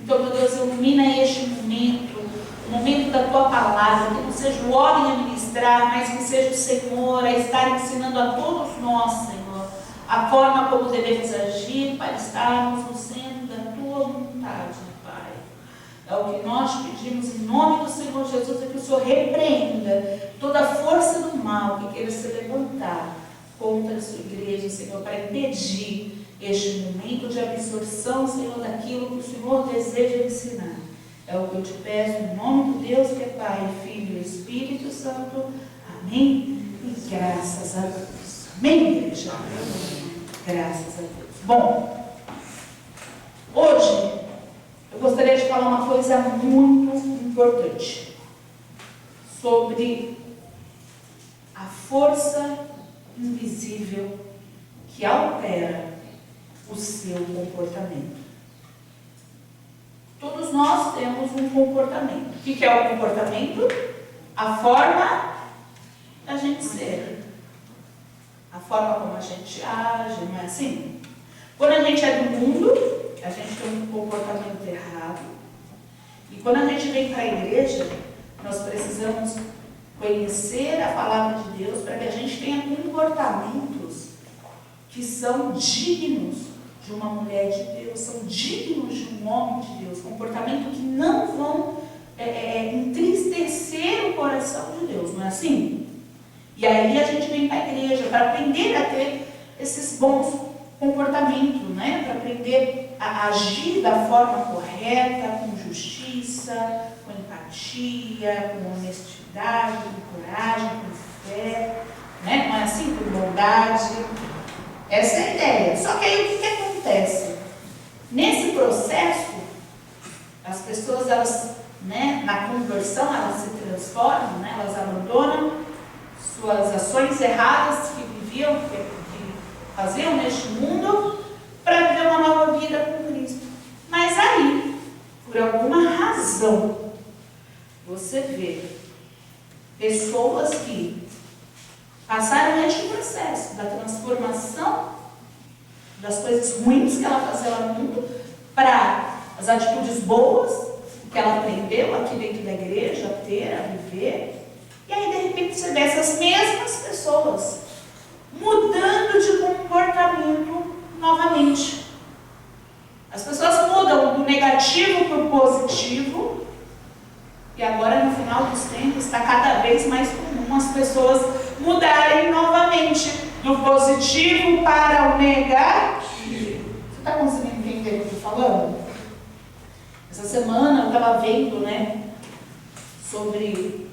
Então, meu Deus, ilumina este momento, o momento da Tua palavra, que não seja o homem a ministrar, mas que seja o Senhor a estar ensinando a todos nós, Senhor, a forma como devemos agir para estarmos no centro da Tua vontade, Pai. É o que nós pedimos em nome do Senhor Jesus, é que o Senhor repreenda toda a força do mal que queira se levantar contra a sua igreja, Senhor, para impedir este momento de absorção, Senhor, daquilo que o Senhor deseja ensinar. É o que eu te peço em nome do Deus que é Pai, Filho e Espírito Santo. Amém? E graças a Deus. Amém, igreja? Graças a Deus. Bom, hoje eu gostaria de falar uma coisa muito importante sobre a força invisível que altera o seu comportamento. Todos nós temos um comportamento. O que é o comportamento? A forma da gente ser. A forma como a gente age, não é assim? Quando a gente é do mundo, a gente tem um comportamento errado. E quando a gente vem para a igreja, nós precisamos conhecer a palavra de Deus para que a gente tenha comportamentos que são dignos de uma mulher de Deus, são dignos de um homem de Deus, comportamento que não vão entristecer o coração de Deus, não é assim? E aí a gente vem para a igreja para aprender a ter esses bons comportamentos, né? Para aprender a agir da forma correta, com justiça, com empatia, com honestidade, com coragem, com fé, né? Não é assim? Com bondade. Essa é a ideia. Só que aí o que acontece? Nesse processo, as pessoas, elas, né, na conversão, elas se transformam, né, elas abandonam suas ações erradas que viviam, que faziam neste mundo, para viver uma nova vida com Cristo. Mas aí, por alguma razão, você vê pessoas que passaram este processo da transformação das coisas ruins que ela fazia lá no mundo para as atitudes boas que ela aprendeu aqui dentro da igreja a ter, a viver. E aí, de repente, você vê essas mesmas pessoas mudando de comportamento novamente. As pessoas mudam do negativo para o positivo. E agora, no final dos tempos, está cada vez mais comum as pessoas mudarem novamente do positivo para o negativo. Você está conseguindo entender o que eu estou falando? Essa semana eu estava vendo, né, sobre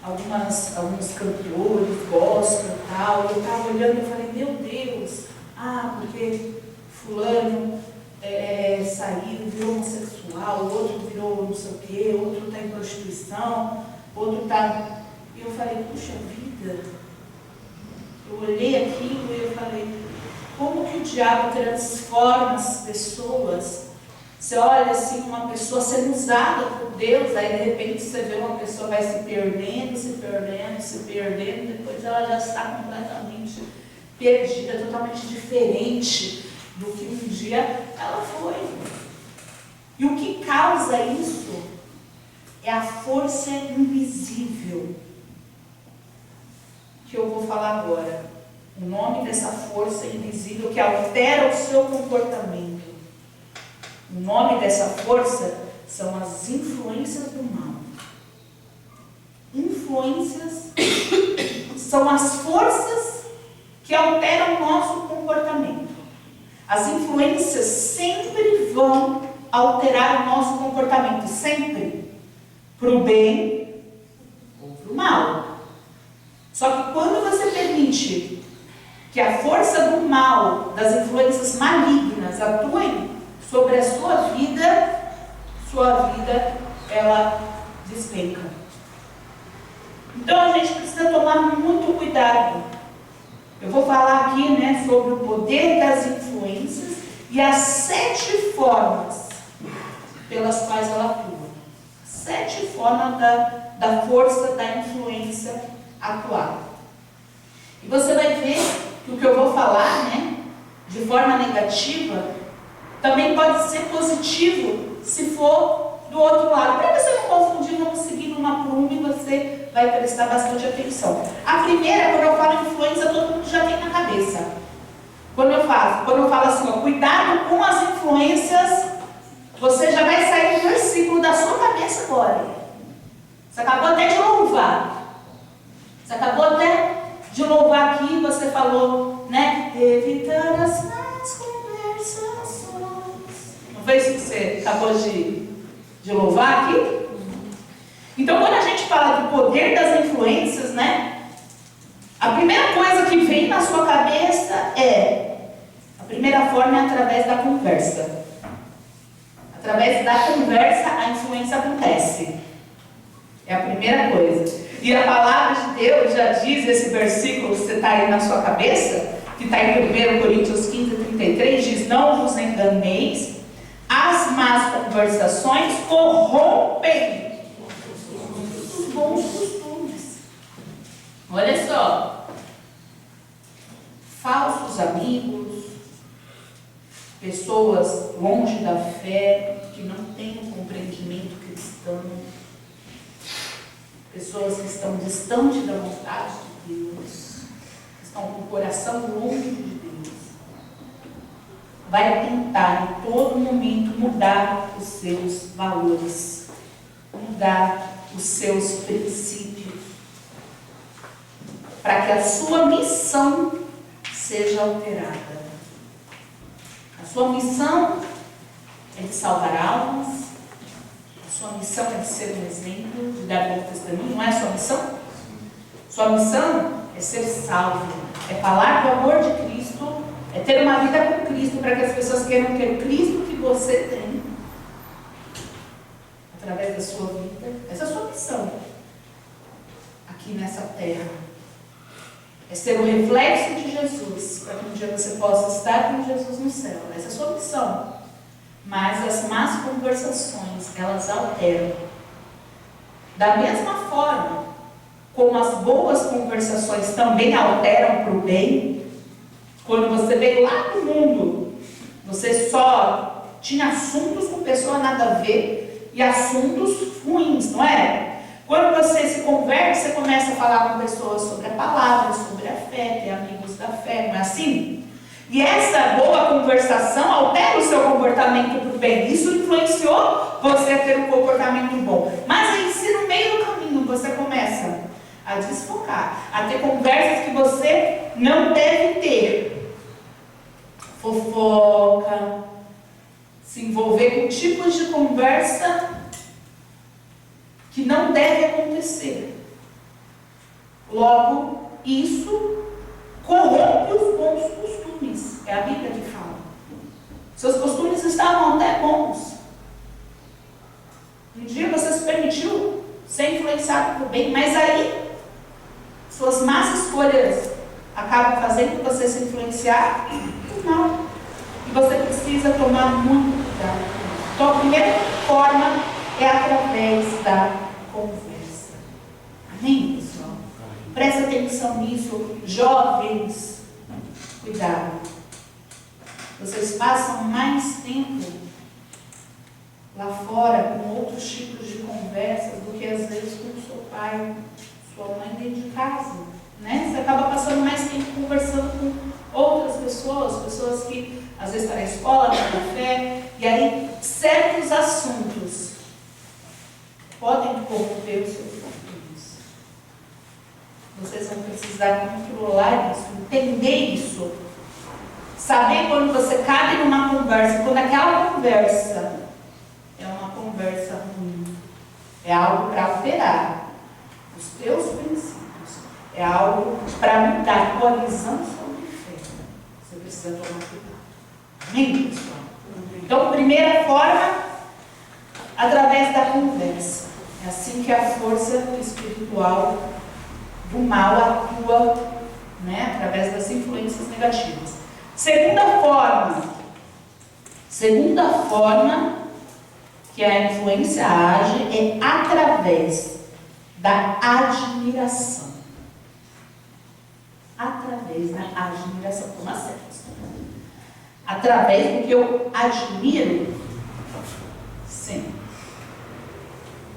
alguns cantores, gospel e tal, e eu estava olhando e falei, meu Deus, porque fulano saiu, virou homossexual, o outro virou não sei o quê, outro está em prostituição, outro está... E eu falei, puxa vida, eu olhei aquilo e eu falei, como que o diabo transforma as pessoas? Você olha assim, uma pessoa sendo usada por Deus, aí de repente você vê uma pessoa vai se perdendo, depois ela já está completamente perdida, totalmente diferente do que um dia ela foi. E o que causa isso é a força invisível, que eu vou falar agora. O nome dessa força invisível que altera o seu comportamento. O nome dessa força são as influências do mal. Influências são as forças que alteram o nosso comportamento. As influências sempre vão alterar o nosso comportamento, sempre, para o bem ou para o mal. Só que quando você permite que a força do mal, das influências malignas atuem sobre a sua vida ela despenca. Então a gente precisa tomar muito cuidado. Eu vou falar aqui, né, sobre o poder das influências e as 7 formas pelas quais ela atua. 7 formas da força da influência atuar. E você vai ver que o que eu vou falar, né, de forma negativa, também pode ser positivo do outro lado. Para você não confundir, vamos seguir uma por uma e você vai prestar bastante atenção. A primeira, quando eu falo influência, todo mundo já tem na cabeça. Quando eu falo assim, ó, cuidado com as influências, você já vai sair do versículo da sua cabeça agora. Você acabou até de louvar. Você acabou até de louvar aqui, você falou, né? Evitar as más conversações. Não foi isso que você acabou de louvar aqui? Então, quando a gente fala do poder das influências, né? A primeira coisa que vem na sua cabeça a primeira forma é através da conversa. Através da conversa, a influência acontece. É a primeira coisa. E a palavra de Deus já diz, esse versículo que você está aí na sua cabeça, que está em 1 Coríntios 15:33, diz: não vos enganeis, as más conversações corrompem os bons costumes. Olha só, falsos amigos, pessoas longe da fé, que não têm um compreendimento cristão, pessoas que estão distantes da vontade de Deus, que estão com o coração longe de Deus, vai tentar em todo momento mudar os seus valores, mudar os seus princípios, para que a sua missão seja alterada. A sua missão é de salvar almas, a sua missão é de ser um exemplo, de dar bom testemunho. Não é a sua missão? Sua missão é ser salvo, é falar do amor de Cristo, é ter uma vida com Cristo, para que as pessoas queiram ter o Cristo que você tem, através da sua vida. Essa é a sua missão aqui nessa terra. É ser o reflexo de Jesus, para que um dia você possa estar com Jesus no céu. Essa é a sua missão. Mas as más conversações, elas alteram. Da mesma forma como as boas conversações também alteram para o bem, quando você veio lá do mundo, você só tinha assuntos com pessoa nada a ver e assuntos ruins, não é? Quando você se converte, você começa a falar com pessoas sobre a palavra, sobre a fé, ter amigos da fé, não é assim? E essa boa conversação altera o seu comportamento para o bem. Isso influenciou você a ter um comportamento bom. Mas aí, se no meio do caminho você começa a desfocar, a ter conversas que você não deve ter, fofoca, se envolver com tipos de conversa que não deve acontecer, logo isso corrompe os bons costumes. É a Bíblia que fala. Seus costumes estavam até bons. Um dia você se permitiu ser influenciado por bem, mas aí suas más escolhas acabam fazendo você se influenciar por mal. E você precisa tomar muito cuidado. Então a primeira forma é através da conversa. Amém, pessoal? Presta atenção nisso, jovens. Cuidado. Vocês passam mais tempo lá fora com outros tipos de conversas do que às vezes com o seu pai, sua mãe dentro de casa, né? Você acaba passando mais tempo conversando com outras pessoas, pessoas que às vezes estão na escola, estão na fé, e aí certos assuntos podem corromper os seus costumes. Vocês vão precisar controlar isso, entender isso, saber quando você cabe numa conversa, quando aquela conversa é uma conversa ruim, é algo para alterar os teus princípios, é algo para mudar a tua visão sobre fé. Você precisa tomar cuidado. Amém, pessoal? Então, primeira forma, através da conversa. É assim que a força espiritual do mal atua, né, através das influências negativas. Segunda forma que a influência age é através da admiração. Através da admiração. Como assim? Através do que eu admiro? Sim.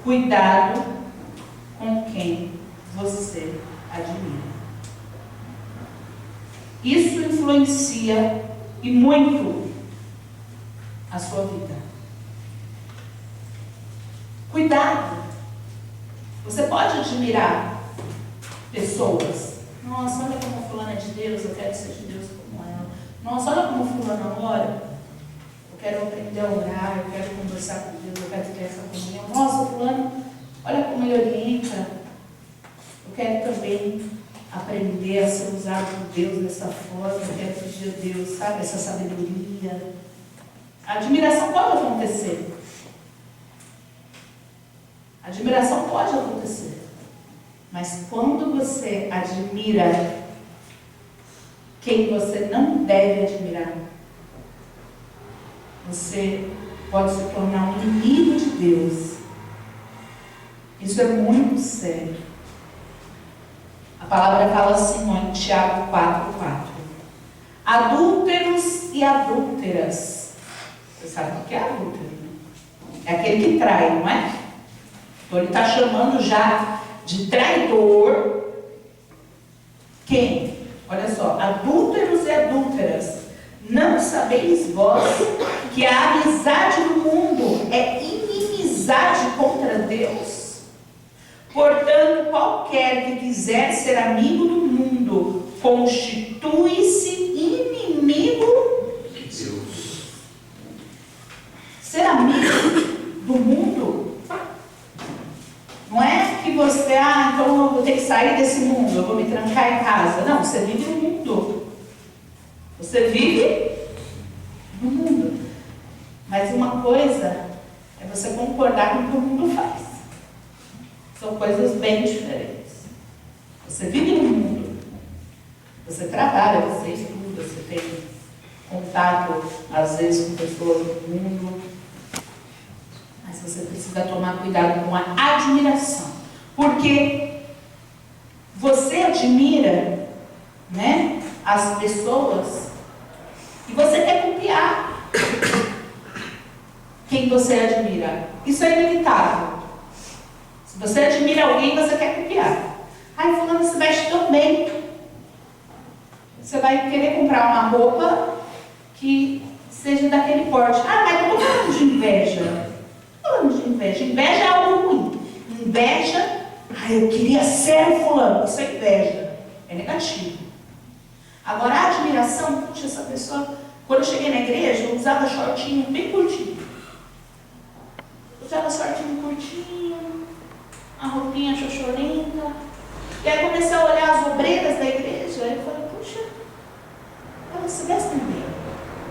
Cuidado com quem você admira. Isso influencia e muito a sua vida. Cuidado. Você pode admirar pessoas. Nossa, olha como fulana é de Deus, eu quero ser de Deus como ela. Nossa, olha como fulana ora. Eu quero aprender a orar, eu quero conversar com Deus, eu quero ter essa comunhão. Nossa, fulano, olha como ele orienta. Eu quero também aprender a ser usado por Deus dessa forma. Eu quero pedir a Deus, sabe, essa sabedoria. A admiração pode acontecer. A admiração pode acontecer. Mas quando você admira quem você não deve admirar, você pode se tornar um inimigo de Deus. Isso é muito sério. A palavra fala assim, ó, em Tiago 4:4. Adúlteros e adúlteras. Você sabe o que é adúltero, né? É aquele que trai, não é? Então ele está chamando já de traidor. Quem? Olha só, adúlteros e adúlteras. Não sabeis vós que a amizade do mundo é inimizade contra Deus? Portanto, qualquer que quiser ser amigo do mundo, constitui-se inimigo de Deus. Ser amigo do mundo não é que você, então eu vou ter que sair desse mundo, eu vou me trancar em casa. Não, você vive no mundo. Você vive no mundo. Mas uma coisa é você concordar com o que o mundo faz. São coisas bem diferentes. Você vive no mundo. Você trabalha, você estuda, você tem contato, às vezes, com pessoas do mundo. Mas você precisa tomar cuidado com a admiração. Porque você admira, né, as pessoas e você quer copiar quem você admira. Isso é inevitável. Se você admira alguém, você quer copiar. Ai, fulano se veste tão bem. Você vai querer comprar uma roupa que seja daquele porte. Ah, mas eu não estou falando de inveja. Falando de inveja. Inveja é algo ruim. Inveja, eu queria ser o fulano. Isso é inveja. É negativo. Agora, a admiração, puxa, essa pessoa, quando eu cheguei na igreja, eu usava shortinho bem curtinho. Usava shortinho curtinho, a roupinha xoxorenta. E aí comecei a olhar as obreiras da igreja, e eu falei, puxa, elas se vestem bem.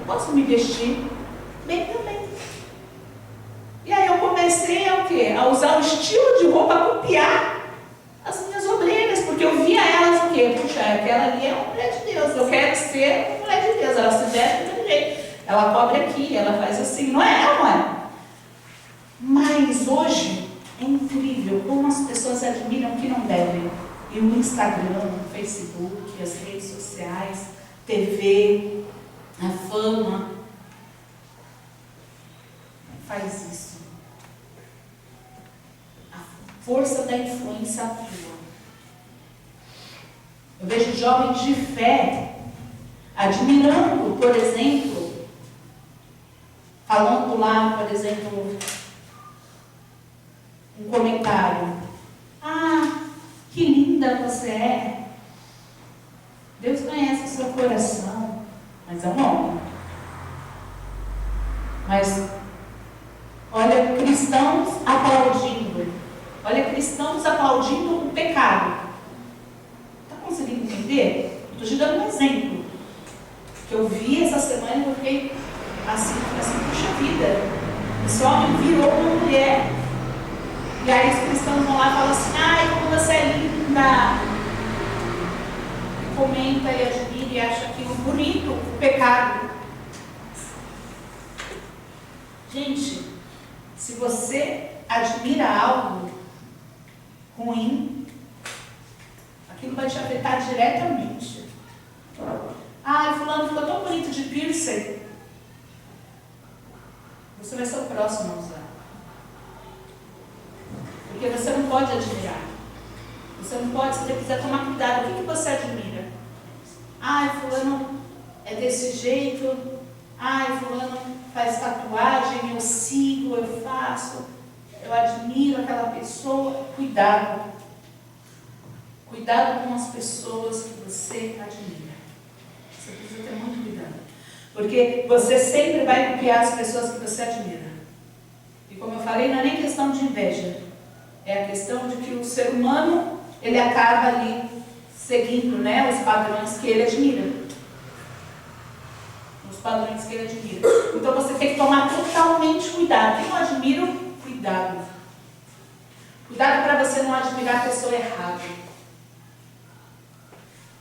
Eu posso me vestir bem também. E aí eu comecei a o quê? A usar o estilo de roupa, a copiar as minhas obreiras, porque eu via elas o quê? Puxa, aquela ali é uma mulher de Deus, eu quero ser uma mulher de Deus, ela se veste do meu jeito, ela cobre aqui, ela faz assim, não é? Não é? Mas hoje é incrível como as pessoas admiram o que não devem. E o Instagram, o Facebook, as redes sociais, TV, a fama, faz isso. A força da influência atua. Eu vejo jovens de fé admirando, por exemplo, falando lá, por exemplo, um comentário. Ah, que linda você é. Deus conhece o seu coração. Mas é um homem. Mas olha cristãos aplaudindo. Olha cristãos aplaudindo o pecado. Está conseguindo entender? Estou te dando um exemplo. Que eu vi essa semana e eu fiquei assim, puxa vida. Esse homem virou uma mulher. E aí os cristãos vão lá e falam assim, ai, como você é linda. E comenta e admira e acha aquilo bonito, o pecado. Gente, se você admira algo ruim, aquilo vai te afetar diretamente. Ai, fulano ficou tão bonito de piercing. Você vai ser o próximo a usar. pode admirar. Você não pode, você precisa tomar cuidado. O que você admira? Ai, fulano é desse jeito. Ai, fulano faz tatuagem, eu sigo, eu faço. Eu admiro aquela pessoa. Cuidado. Cuidado com as pessoas que você admira. Você precisa ter muito cuidado. Porque você sempre vai copiar as pessoas que você admira. E como eu falei, não é nem questão de inveja. É a questão de que o ser humano, ele acaba ali seguindo, né, os padrões que ele admira. Os padrões que ele admira. Então você tem que tomar totalmente cuidado. Quem eu admiro, cuidado. Cuidado para você não admirar a pessoa errada.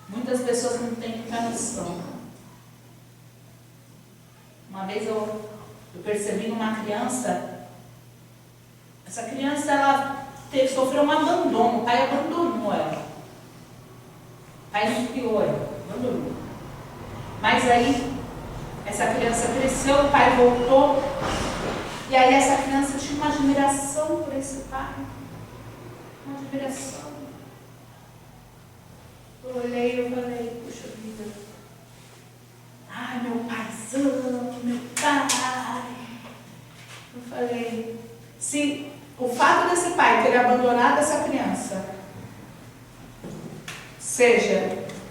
Muitas pessoas não têm muita noção. Uma vez eu percebi numa criança, essa criança ela sofreu um abandono, o pai abandonou ela. O pai não criou ela, abandonou. Mas aí, essa criança cresceu, o pai voltou, e aí essa criança tinha uma admiração por esse pai. Uma admiração. Eu olhei e falei, puxa vida. Ai, meu paizão, meu pai. Eu falei, se o fato desse pai ter abandonado essa criança,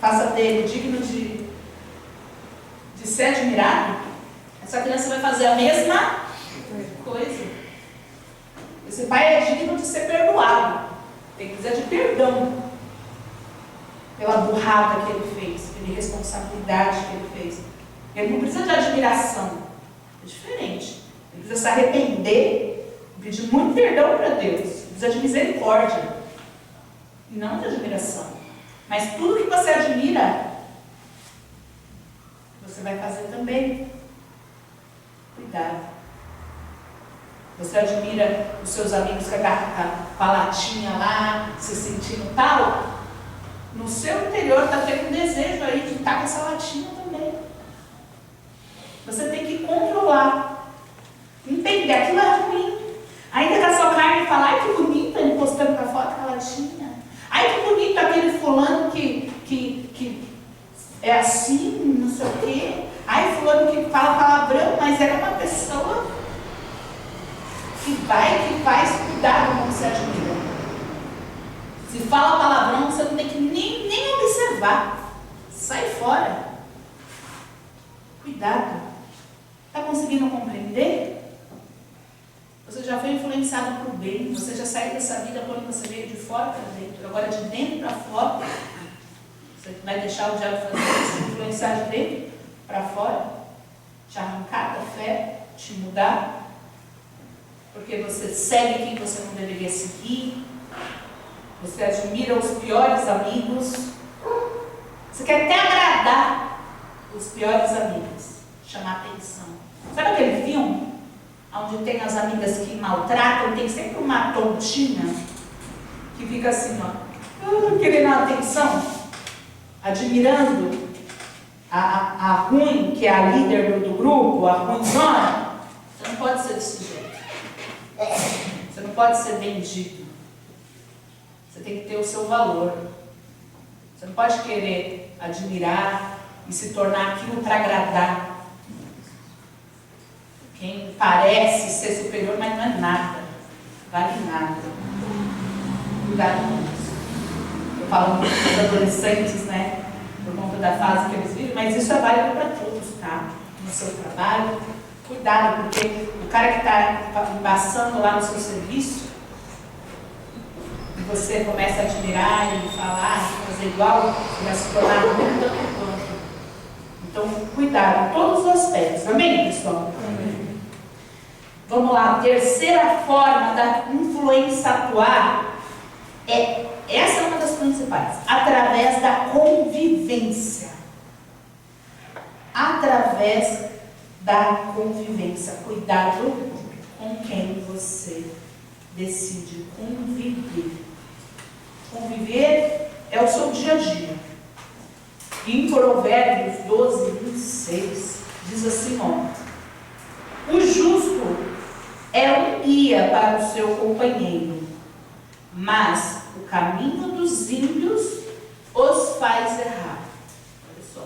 faça dele digno de ser admirado, essa criança vai fazer a mesma coisa. Esse pai é digno de ser perdoado. Tem que dizer de perdão pela burrada que ele fez, pela irresponsabilidade que ele fez. Ele não precisa de admiração. É diferente. Ele precisa se arrepender, pedir muito perdão para Deus. Ele precisa de misericórdia. E não de admiração. Mas tudo que você admira, você vai fazer também. Cuidado. Você admira os seus amigos com a latinha lá, se sentindo tal. No seu interior está tendo um desejo aí de estar com essa latinha também. Você tem que controlar. Entender, aquilo é ruim. Ainda que a sua carne fala, ai que bonito ele postando com a foto com a latinha. Ai que bonito aquele fulano que é assim, não sei o quê. Ai fulano que fala palavrão, mas era uma pessoa que faz cuidado com o que você admira. Se fala palavrão, você não tem que nem observar. Sai fora. Cuidado. Está conseguindo compreender? Você já foi influenciado por bem. Você já saiu dessa vida quando você veio de fora para dentro. Agora de dentro para fora. Você vai deixar o diabo fazer isso, influenciar de dentro para fora? Te arrancar da fé? Te mudar? Porque você segue quem você não deveria seguir. Você admira os piores amigos. Você quer até agradar os piores amigos. Chamar atenção. Sabe aquele filme? Onde tem as amigas que maltratam, tem sempre uma tontinha que fica assim, ó, querendo a atenção, admirando a ruim, que é a líder do grupo, a ruimzona. Você não pode ser desse jeito. Você não pode ser vendido. Você tem que ter o seu valor. Você não pode querer admirar e se tornar aquilo para agradar. Quem parece ser superior, mas não é nada. Vale nada. Cuidado com isso. Eu falo muito com os adolescentes, né? Por conta da fase que eles vivem, mas isso é válido para todos, tá? No seu trabalho. Cuidado, porque o cara que está embaçando lá no seu serviço, e você começa a admirar e falar, fazer igual, você vai se tornar muito tanto quanto. Então, cuidado em todos os aspectos. Amém, pessoal? Amém. Vamos lá, a terceira forma da influência atuar essa é uma das principais, através da convivência. Através da convivência. Cuidado com quem você decide conviver. Conviver é o seu dia a dia. Em Provérbios 12, 26, diz assim, ó: o justo é um guia para o seu companheiro, mas o caminho dos ímpios os faz errar. Olha só.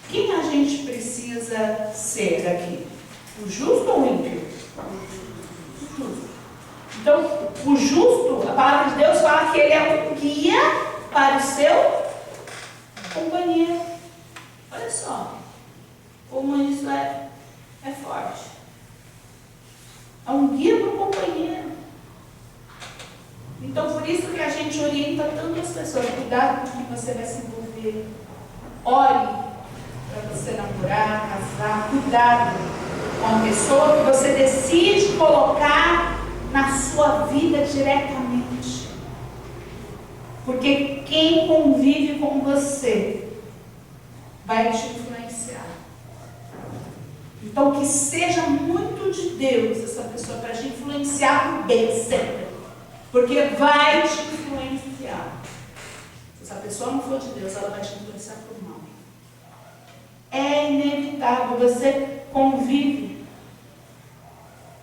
Quem a gente precisa ser aqui? O justo ou o ímpio? O justo. Então, o justo, a palavra de Deus fala que ele é um guia para o seu companheiro. Olha só, como isso é forte. É um guia para o companheiro. Então, por isso que a gente orienta tanto as pessoas. Cuidado com o que você vai se envolver. Ore para você namorar, casar. Cuidado com a pessoa que você decide colocar na sua vida diretamente. Porque quem convive com você vai te influenciar. Então, que seja muito de Deus essa pessoa para te influenciar por bem sempre. Porque vai te influenciar. Se essa pessoa não for de Deus, ela vai te influenciar por mal. É inevitável. Você convive.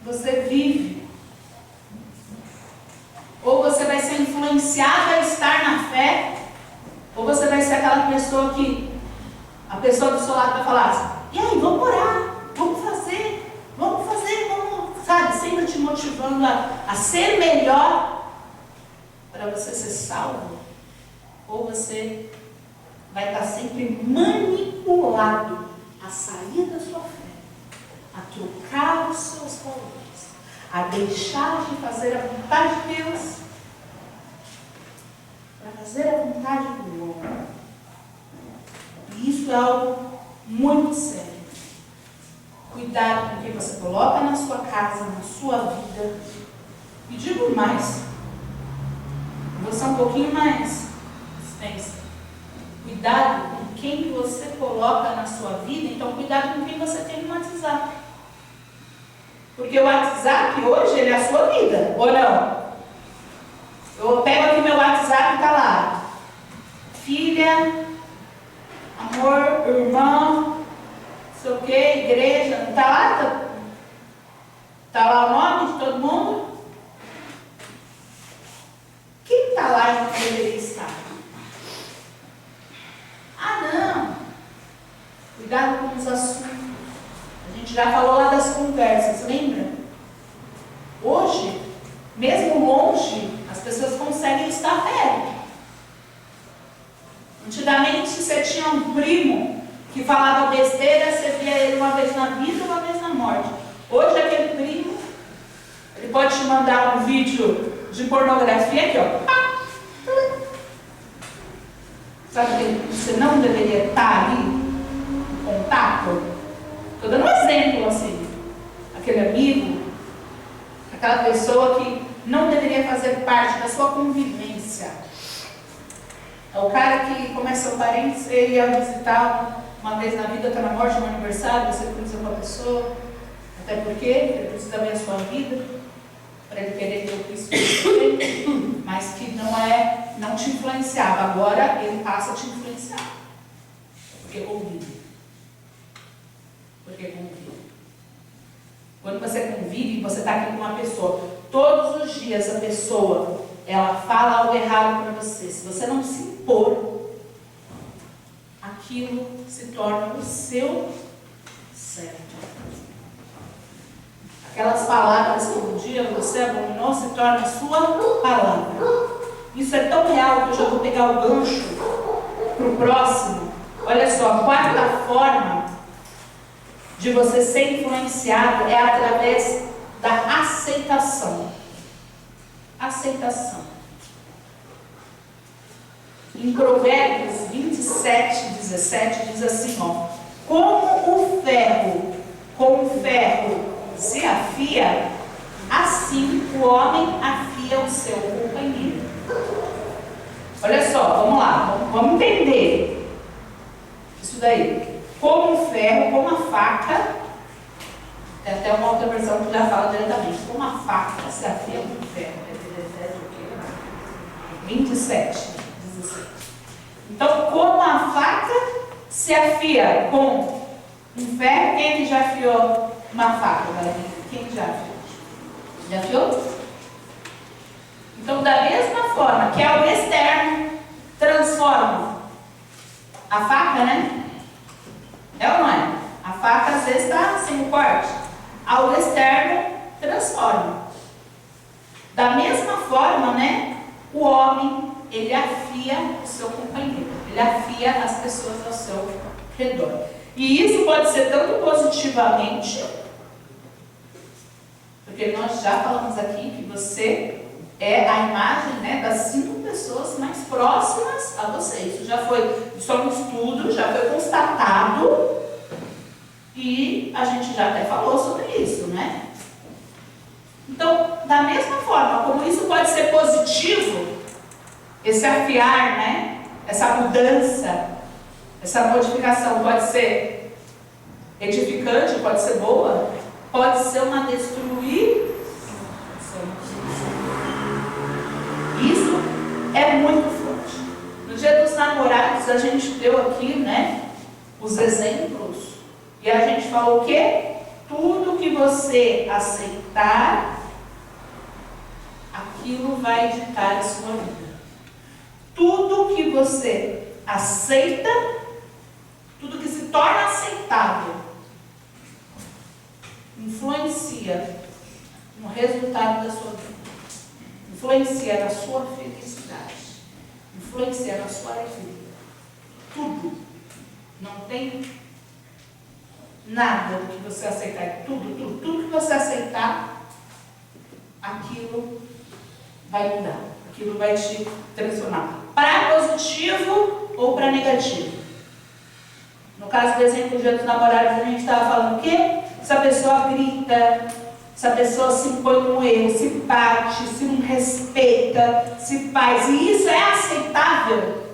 Você vive. Ou você vai ser influenciado a estar na fé, ou você vai ser aquela pessoa que a pessoa do seu lado vai falar assim: e aí, vamos orar, vamos fazer, sabe? Sempre te motivando a ser melhor para você ser salvo. Ou você vai estar sempre manipulado a sair da sua fé, a trocar os seus valores, a deixar de fazer a vontade de Deus para fazer a vontade do homem. E isso é algo muito sério. Cuidado com o que você coloca na sua casa, na sua vida. E digo mais, vou ser um pouquinho mais extensa. Cuidado com quem que você coloca na sua vida. Então, cuidado com quem você tem no WhatsApp. Porque o WhatsApp hoje, ele é a sua vida, ou não? Eu pego aqui meu WhatsApp e está lá: filha, amor, irmão, não sei o que, igreja, não está lá? Está lá o nome de todo mundo? Quem está lá e não deveria estar? Ah, não! Cuidado com os assuntos. A gente já falou lá das conversas, lembra? Hoje, mesmo longe, as pessoas conseguem estar perto. Antigamente, você tinha um primo que falava besteira, você via ele uma vez na vida, uma vez na morte. Hoje, aquele primo, ele pode te mandar um vídeo de pornografia aqui, ó. Sabe que você não deveria estar ali em contato? Estou dando um exemplo assim. Aquele amigo, aquela pessoa que não deveria fazer parte da sua convivência. É o cara que começa o parente, você ia visitar uma vez na vida, está na morte, no aniversário, você precisa com a pessoa. Até porque ele precisa ver a sua vida, para ele querer ter o Cristo, mas que não te influenciava. Agora ele passa a te influenciar. Porque convive. Porque convive. Quando você convive, você está aqui com uma pessoa. Todos os dias a pessoa, ela fala algo errado para você. Se você não se impor, aquilo se torna o seu certo. Aquelas palavras que um dia você abominou se torna a sua palavra. Isso é tão real que eu já vou pegar o gancho para o próximo. Olha só, a quarta forma de você ser influenciado é através da aceitação. Aceitação. Em Provérbios 27:17 diz assim, ó: como o ferro com o ferro se afia, assim o homem afia o seu companheiro. Olha só, vamos lá, vamos entender isso daí. Como o ferro, como a faca, tem até uma outra versão que já fala diretamente, como a faca se afia com o ferro. 27, 17. Então, como a faca se afia com um ferro, quem que já afiou uma faca? Quem já afiou? Já viu? Então, da mesma forma que ao externo transforma a faca, né? É ou não é? A faca às vezes está sem o corte. Ao externo transforma. Da mesma forma, né? O homem, ele afia o seu companheiro. Ele afia as pessoas ao seu redor. E isso pode ser tanto positivamente, porque nós já falamos aqui que você é a imagem, né, das 5 pessoas mais próximas a você. Isso já foi só um estudo, já foi constatado, e a gente já até falou sobre isso, né? Então, da mesma forma, como isso pode ser positivo, esse afiar, né, essa mudança, essa modificação pode ser edificante, pode ser boa, pode ser uma destruição. Isso é muito forte. No Dia dos Namorados, a gente deu aqui, né, os exemplos, e a gente falou o quê? Tudo que você aceitar, aquilo vai ditar a sua vida. Tudo que você aceita, tudo que se torna aceitável, influencia no resultado da sua vida, influencia na sua felicidade, influencia na sua alegria. Tudo. Não tem nada do que você aceitar. Tudo que você aceitar, aquilo vai mudar, aquilo vai te transformar para positivo ou para negativo. No caso do exemplo do Dia dos Namorados, a gente estava falando o quê? Se a pessoa grita, se a pessoa se impõe no erro, se bate, se não respeita, se faz, e isso é aceitável,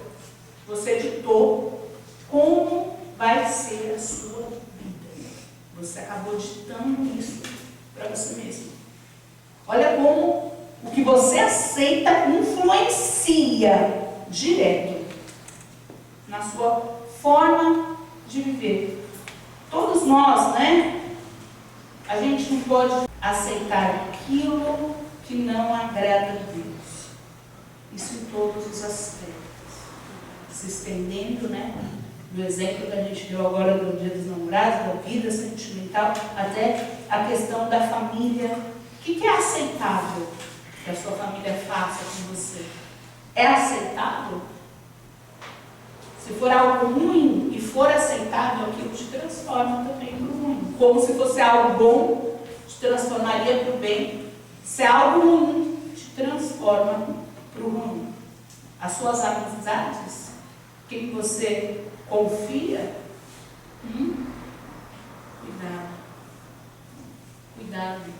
você ditou como vai ser a sua vida. Você acabou ditando isso para você mesmo. Olha como o que você aceita influencia direto na sua forma de viver. Todos nós, né? A gente não pode aceitar aquilo que não agrada a Deus. Isso em todos os aspectos. Se estendendo, né? Do exemplo que a gente deu agora do Dia dos Namorados, da vida sentimental, até a questão da família. O que é aceitável que a sua família faça com você? É aceitável? Se for algo ruim e for aceitável, aquilo te transforma também para o ruim. Como se fosse algo bom, te transformaria para o bem. Se é algo ruim, te transforma para o ruim. As suas amizades, quem você confia, cuidado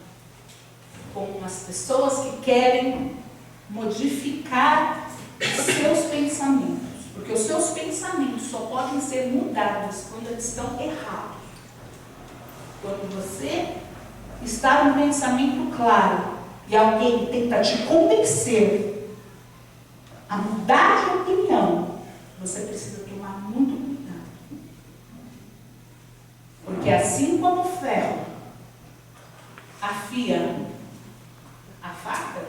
com as pessoas que querem modificar seus pensamentos. Porque os seus pensamentos só podem ser mudados quando eles estão errados. Quando você está num pensamento claro e alguém tenta te convencer a mudar de opinião, você precisa tomar muito cuidado. Porque assim como o ferro afia a faca,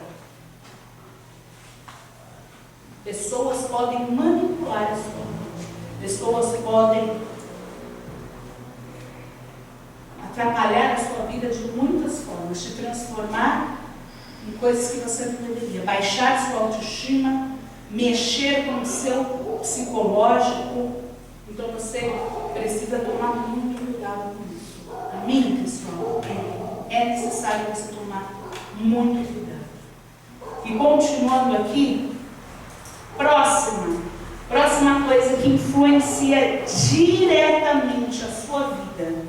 pessoas podem manipular a sua vida. Pessoas podem atrapalhar a sua vida de muitas formas, te transformar em coisas que você não deveria, baixar sua autoestima, mexer com o seu psicológico. Então você precisa tomar muito cuidado com isso. Amém, pessoal? É necessário você tomar muito cuidado. E continuando aqui, próxima coisa que influencia diretamente a sua vida.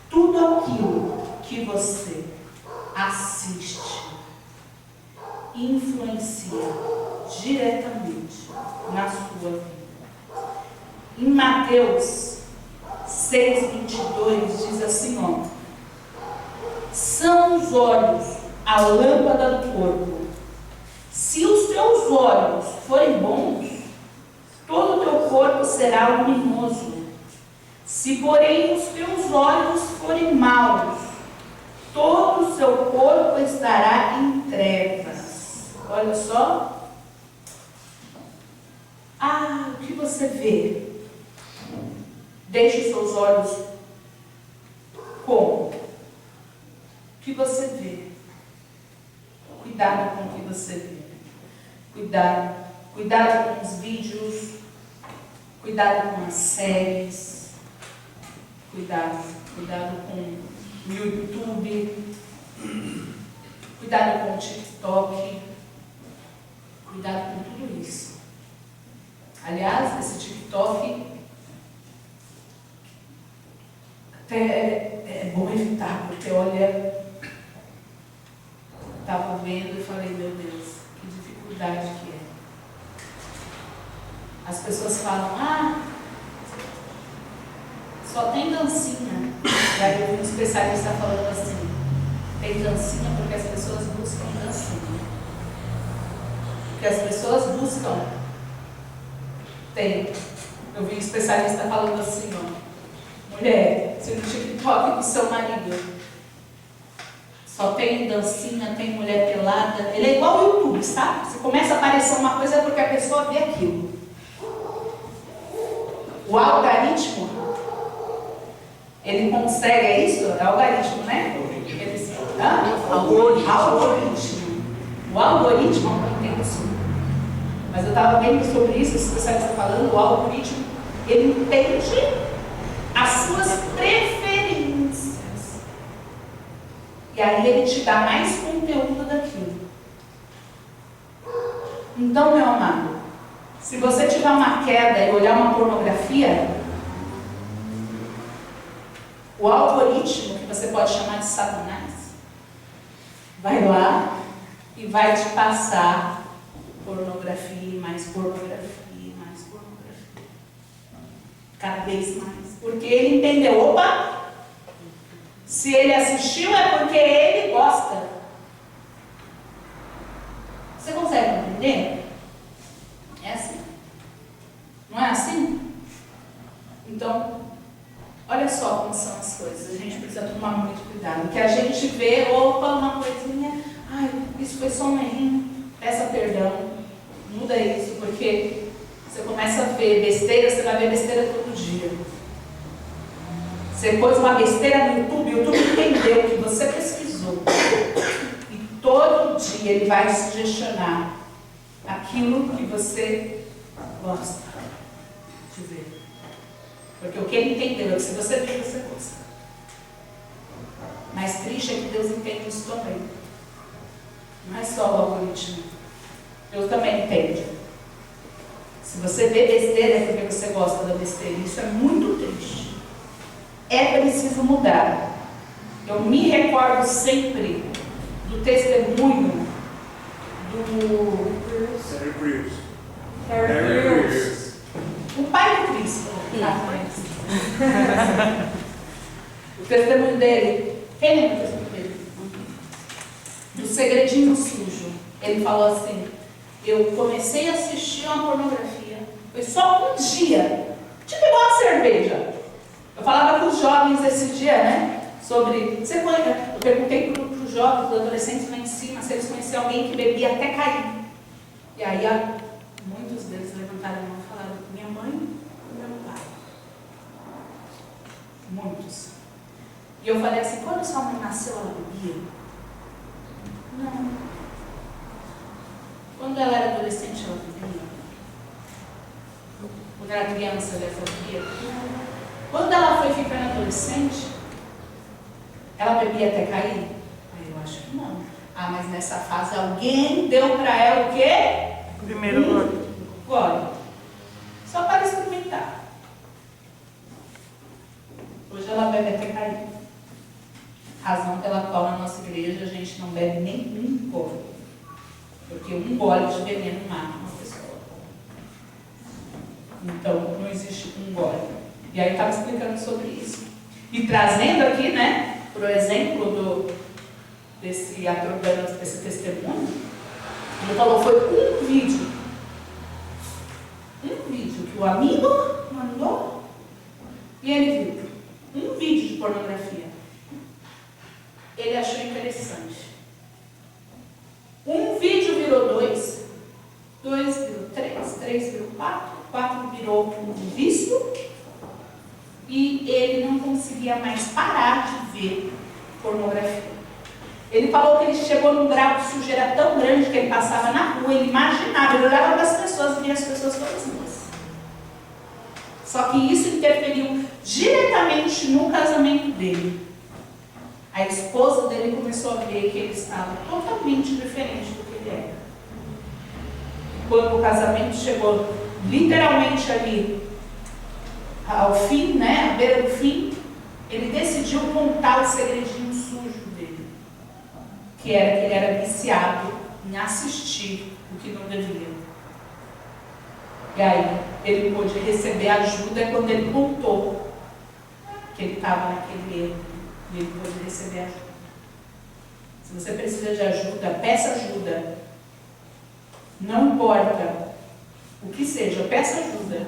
Tudo aquilo que você assiste influencia diretamente na sua vida. Em Mateus 6:22 diz assim, ó: são os olhos a lâmpada do corpo. Se os teus olhos forem bons, todo o teu corpo será luminoso. Se, porém, os teus olhos forem maus, todo o seu corpo estará em trevas. Olha só. Ah, o que você vê? Deixe os seus olhos como? O que você vê? Cuidado com o que você vê. Cuidado com os vídeos. Cuidado com as séries. Cuidado com o YouTube. Cuidado com o TikTok. Cuidado com tudo isso. Aliás, esse TikTok até é bom evitar, porque olha, estava vendo e falei, meu Deus, que dificuldade que é. As pessoas falam, só tem dancinha. E aí eu vi um especialista falando assim, tem dancinha porque as pessoas buscam dancinha. Porque as pessoas buscam. Tem. Eu vi um especialista falando assim, mulher, se no TikTok do seu marido só tem dancinha, tem mulher pelada, ele é igual ao YouTube, sabe? Se começa a aparecer uma coisa é porque a pessoa vê aquilo. O algoritmo, ele consegue, é isso? É algoritmo, né? Algoritmo. O algoritmo não entende isso. Mas eu estava vendo sobre isso, esse especialista falando, o algoritmo, ele entende as suas preferências. E aí ele te dá mais conteúdo daquilo. Então, meu amado, se você tiver uma queda e olhar uma pornografia, o algoritmo, que você pode chamar de Satanás, vai lá e vai te passar pornografia, mais pornografia, mais pornografia. Cada vez mais. Porque ele entendeu, opa, se ele assistiu é porque ele gosta. Você consegue entender? É assim. Não é assim? Então, olha só como são as coisas. A gente precisa tomar muito cuidado. Que a gente vê, opa, uma coisinha, isso foi só um errinho. Peça perdão, muda isso, porque você começa a ver besteira, você vai ver besteira todo dia. Você pôs uma besteira no YouTube, o YouTube entendeu que você pesquisou. E todo dia ele vai sugestionar aquilo que você gosta de ver. Porque o que ele entendeu é que se você vê, você gosta. Mas triste é que Deus entende isso também. Não é só o algoritmo. Deus também entende. Se você vê besteira é porque você gosta da besteira. Isso é muito triste. É preciso mudar. Eu me recordo sempre do testemunho do Harry Crews. O pai do Cristo. O testemunho dele. Quem lembra o testemunho dele? Do segredinho sujo. Ele falou assim, eu comecei a assistir uma pornografia, foi só um dia, tipo igual a cerveja. Eu falava com os jovens esse dia, né, sobre, eu perguntei para os jovens, os adolescentes lá em cima, se eles conheciam alguém que bebia até cair. E aí, muitos deles levantaram a mão e falaram, minha mãe e meu pai. Muitos. E eu falei assim, quando sua mãe nasceu, ela bebia? Não. Quando ela era adolescente, ela bebia? Quando era criança, ela bebia? Quando ela foi ficando adolescente, ela bebia até cair? Aí eu acho que não. Mas nessa fase alguém deu para ela o quê? Primeiro gole. Só para experimentar. Hoje ela bebe até cair. Razão pela qual na nossa igreja a gente não bebe nem um gole. Porque um gole de veneno mata uma pessoa. Então, não existe um gole. E aí eu estava explicando sobre isso. E trazendo aqui, né, para o exemplo desse ator dando esse testemunho, ele falou, foi um vídeo que o amigo mandou e ele viu. Um vídeo de pornografia. ele achou interessante. Um vídeo virou 2, 2 virou 3, 3 virou 4, 4 virou um vício, e ele não conseguia mais parar de ver pornografia. Ele falou que ele chegou num grau de sujeira tão grande que ele passava na rua, ele imaginava, ele olhava para as pessoas e via as pessoas todas nuas. Só que isso interferiu diretamente no casamento dele. A esposa dele começou a ver que ele estava totalmente diferente do que ele era. Quando o casamento chegou literalmente ali ao fim, né, à beira do fim, ele decidiu contar o segredinho sujo dele, que era que ele era viciado em assistir o que não devia. E aí ele pôde receber ajuda quando ele contou que ele estava naquele erro, e ele pôde receber ajuda. Se você precisa de ajuda, peça ajuda. Não importa o que seja, peça ajuda,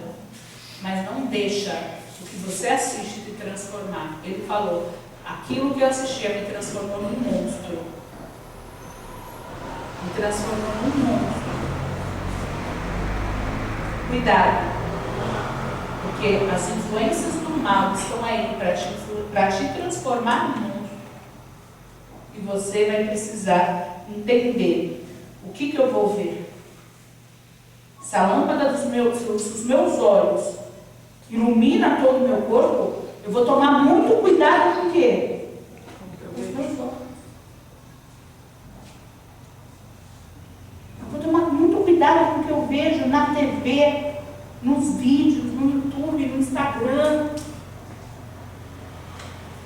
mas não deixa o que você assiste te transformar. Ele falou, aquilo que eu assistia me transformou num monstro. Me transformou num monstro. Cuidado, porque as influências do mal estão aí para te transformar num monstro. E você vai precisar entender o que eu vou ver. Se a lâmpada dos meus olhos ilumina todo o meu corpo, eu vou tomar muito cuidado com o quê? Com os meus olhos. Eu vou tomar muito cuidado com o que eu vejo na TV, nos vídeos, no YouTube, no Instagram.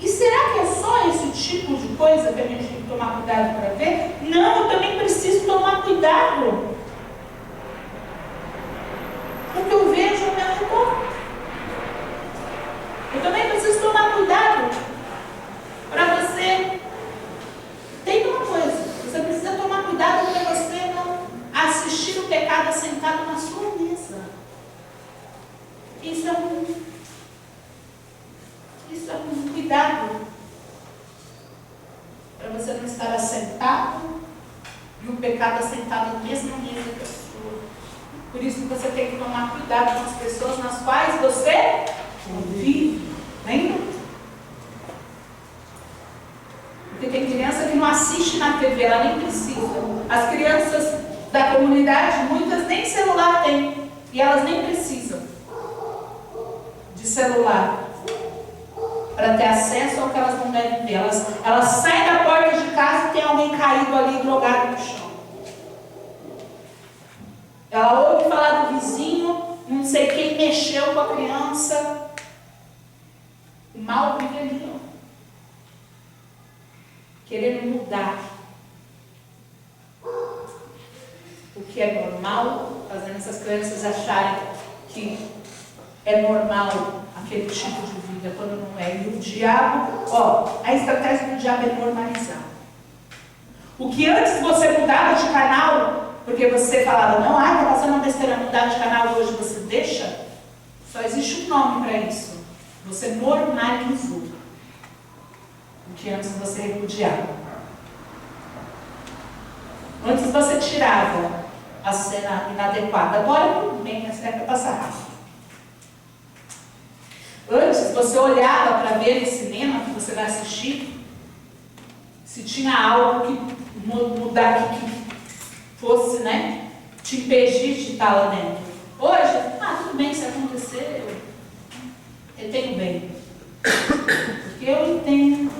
E será que é só esse tipo de coisa que a gente tem que tomar cuidado para ver? Não, eu também preciso tomar cuidado. O que eu vejo ao meu redor. Eu também preciso tomar cuidado para você. Tem uma coisa, você precisa tomar cuidado para você não assistir o pecado sentado na sua mesa. Isso é um cuidado para você não estar assentado e o pecado assentado na mesma mesa que a sua. Por isso que você tem que tomar cuidado com as pessoas nas quais você convive. Lembra? Porque tem criança que não assiste na TV, ela nem precisa. As crianças da comunidade, muitas nem celular têm. E elas nem precisam de celular para ter acesso ao que elas não devem ver. Elas saem da porta de casa e tem alguém caído ali, drogado no chão. Ela ouve falar do vizinho, não sei quem mexeu com a criança. O mal vive ali, ó. Querendo mudar o que é normal, fazendo essas crianças acharem que é normal aquele tipo de vida, quando não é. E o diabo, ó, a estratégia do diabo é normalizar. O que antes você mudava de canal, porque você falava, não, tá passando uma besteira, mudar de canal e hoje você deixa, só existe um nome para isso. Você normalizou o que antes você repudiava. Antes você tirava a cena inadequada, agora tudo bem, a cena é para passar rápido. Antes você olhava para ver no cinema que você vai assistir, se tinha algo que mudar, que fosse, né, te impedir de estar lá dentro. Hoje, tudo bem, se acontecer, eu tenho bem. Porque eu entendo,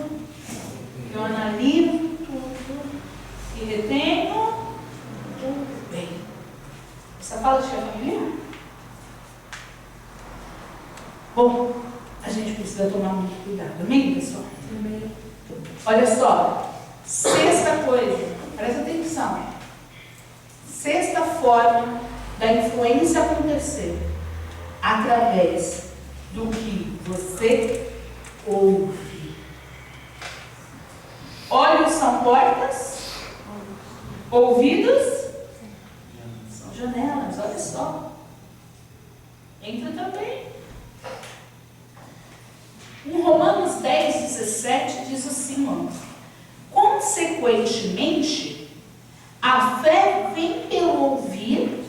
eu analiso tudo e retenho tudo bem. Essa fala de família? Bom, a gente precisa tomar muito cuidado. Amém, pessoal? Amém. Olha só, sexta coisa, presta atenção. Sexta forma da influência acontecer através do que você ouve. Olhos são portas, ouvidos são janelas, olha só. Entra também. Em Romanos 10, 17 diz assim, ó: consequentemente, a fé vem pelo ouvir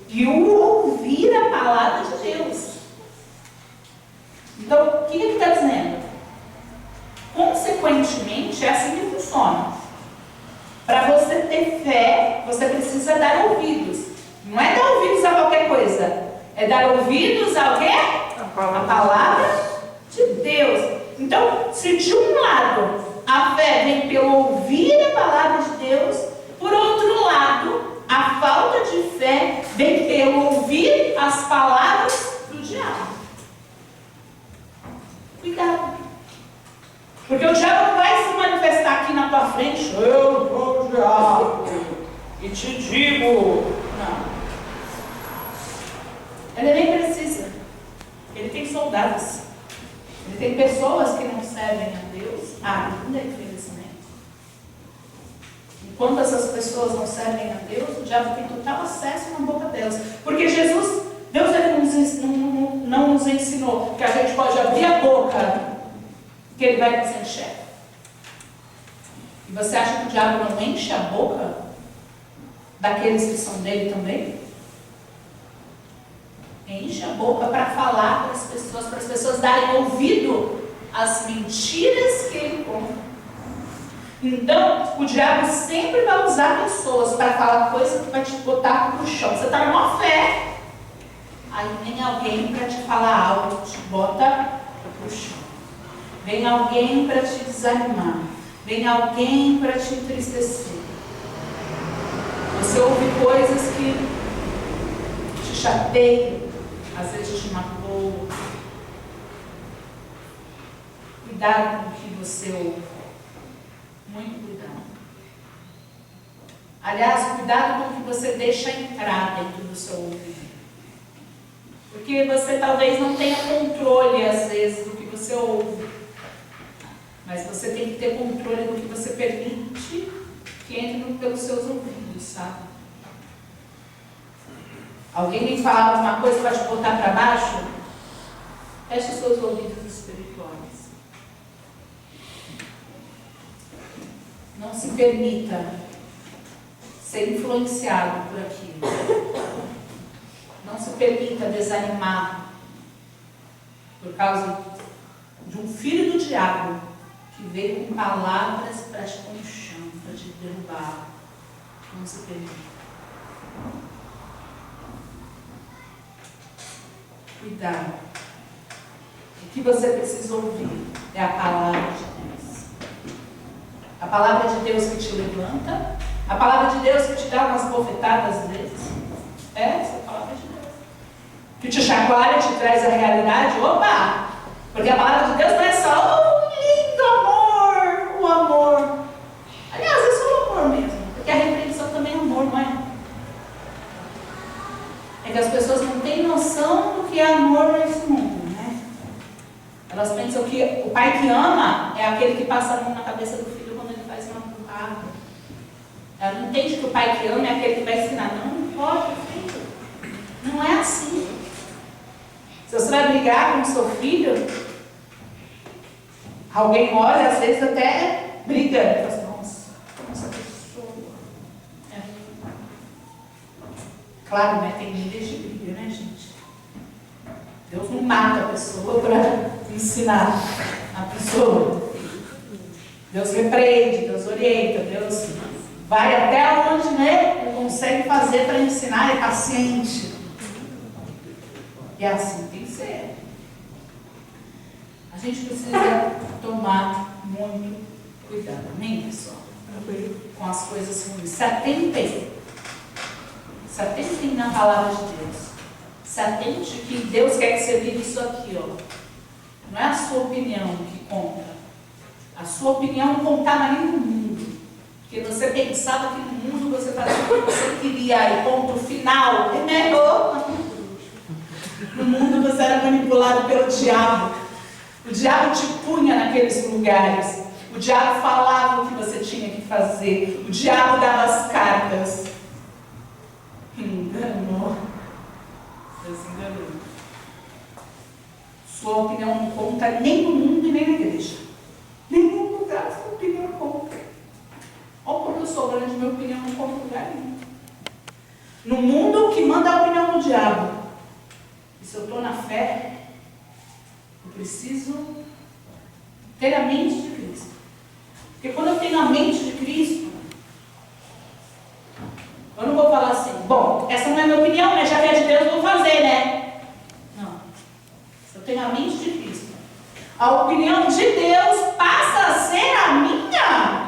e o ouvir a palavra de Deus. Então, o que ele está dizendo? Consequentemente, é assim que funciona. Para você ter fé, você precisa dar ouvidos. Não é dar ouvidos a qualquer coisa. É dar ouvidos ao quê? A palavra de Deus. Então, se de um lado a fé vem pelo ouvir a palavra de Deus, por outro lado, a falta de fé vem pelo ouvir as palavras do diabo. Cuidado. Porque o diabo não vai se manifestar aqui na tua frente. Eu sou o diabo e te digo. Não. Ele nem precisa. Ele tem soldados. Ele tem pessoas que não servem a Deus ainda, infelizmente. Enquanto essas pessoas não servem a Deus, o diabo tem total acesso na boca delas. Porque Deus ele não nos ensinou que a gente pode abrir a boca, que ele vai nos encher. E você acha que o diabo não enche a boca daqueles que são dele também? Enche a boca para falar para as pessoas darem ouvido às mentiras que ele conta. Então, o diabo sempre vai usar pessoas para falar coisa que vai te botar para o chão. Você está numa fé, aí vem alguém para te falar algo que te bota para o chão. Vem alguém para te desanimar. Vem alguém para te entristecer. Você ouve coisas que te chateiam, às vezes te magoam. Cuidado com o que você ouve. Muito cuidado. Aliás, cuidado com o que você deixa entrar dentro do seu ouvido. Porque você talvez não tenha controle, às vezes, do que você ouve. Mas você tem que ter controle do que você permite que entre pelos seus ouvidos, sabe? Alguém vem falar alguma coisa para te botar para baixo? Feche os seus ouvidos espirituais. Não se permita ser influenciado por aquilo. Não se permita desanimar por causa de um filho do diabo que veio com palavras para te pôr no chão, para te derrubar. Não se permita. Cuidado. O que você precisa ouvir é a palavra de Deus. A palavra de Deus que te levanta, a palavra de Deus que te dá umas bofetadas às vezes. Essa é a palavra de Deus. Que te chacoalha, te traz a realidade. Opa! Porque a palavra de Deus não é só lindo amor, o amor. Aliás, é só o amor mesmo. Porque a repreensão também é amor, não é? É que as pessoas não têm noção do que é amor nesse mundo, né? Elas pensam que o pai que ama é aquele que passa a mão na cabeça do filho quando ele faz uma burrada. Ela não entende que o pai que ama é aquele que vai ensinar. Não pode, filho. Não é assim. Se você vai brigar com o seu filho, alguém olha, às vezes até briga. E fala assim, nossa, essa pessoa. É. Claro, né? Tem níveis de briga, né, gente? Deus não mata a pessoa para ensinar a pessoa. Deus repreende, Deus orienta, Deus vai até onde, né, ele consegue fazer para ensinar, é paciente. E assim tem que ser. A gente precisa tomar muito cuidado, amém, pessoal? Com as coisas ruins. Se atentem na palavra de Deus. Se atente que Deus quer que você viva isso aqui, ó. Não é a sua opinião que conta. A sua opinião não contava nem no mundo. Porque você pensava que no mundo você fazia o que você queria e ponto final. No mundo você era manipulado pelo diabo. O diabo te punha naqueles lugares. O diabo falava o que você tinha que fazer. O diabo dava as cartas. Enganou. Deus enganou. Sua opinião não conta nem no mundo e nem na igreja. Nenhum lugar sua opinião conta. escolha de minha opinião não compra lugar nenhum. No mundo que manda a opinião do diabo. E se eu estou na fé, eu preciso ter a mente de Cristo. Porque quando eu tenho a mente de Cristo, eu não vou falar assim, bom, essa não é minha opinião, mas já que é de Deus, eu vou fazer, né? Não. Se eu tenho a mente de Cristo, a opinião de Deus passa a ser a minha opinião.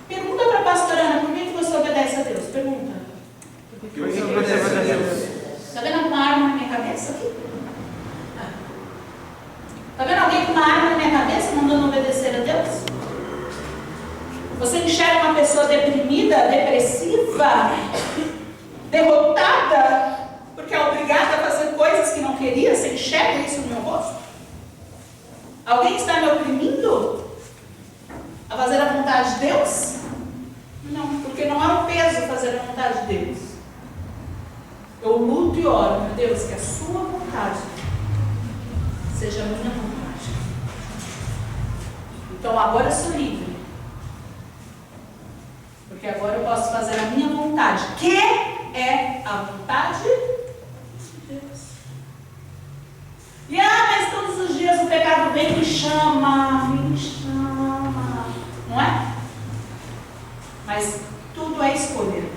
Pergunta para a pastora Ana, por que você obedece a Deus? Pergunta. Porque você obedece a Deus. Está vendo uma arma na minha cabeça aqui? Está vendo alguém com uma arma na minha cabeça mandando obedecer a Deus? Você enxerga uma pessoa deprimida, depressiva, derrotada, porque é obrigada a fazer coisas que não queria? Você enxerga isso no meu rosto? Alguém está me oprimindo a fazer a vontade de Deus? Não, porque não é um peso fazer a vontade de Deus. Eu luto e oro, meu Deus, que a sua vontade seja a minha vontade. Então agora eu sou livre. Porque agora eu posso fazer a minha vontade, que é a vontade de Deus. E mas todos os dias o pecado vem e me chama, não é? Mas tudo é escolher.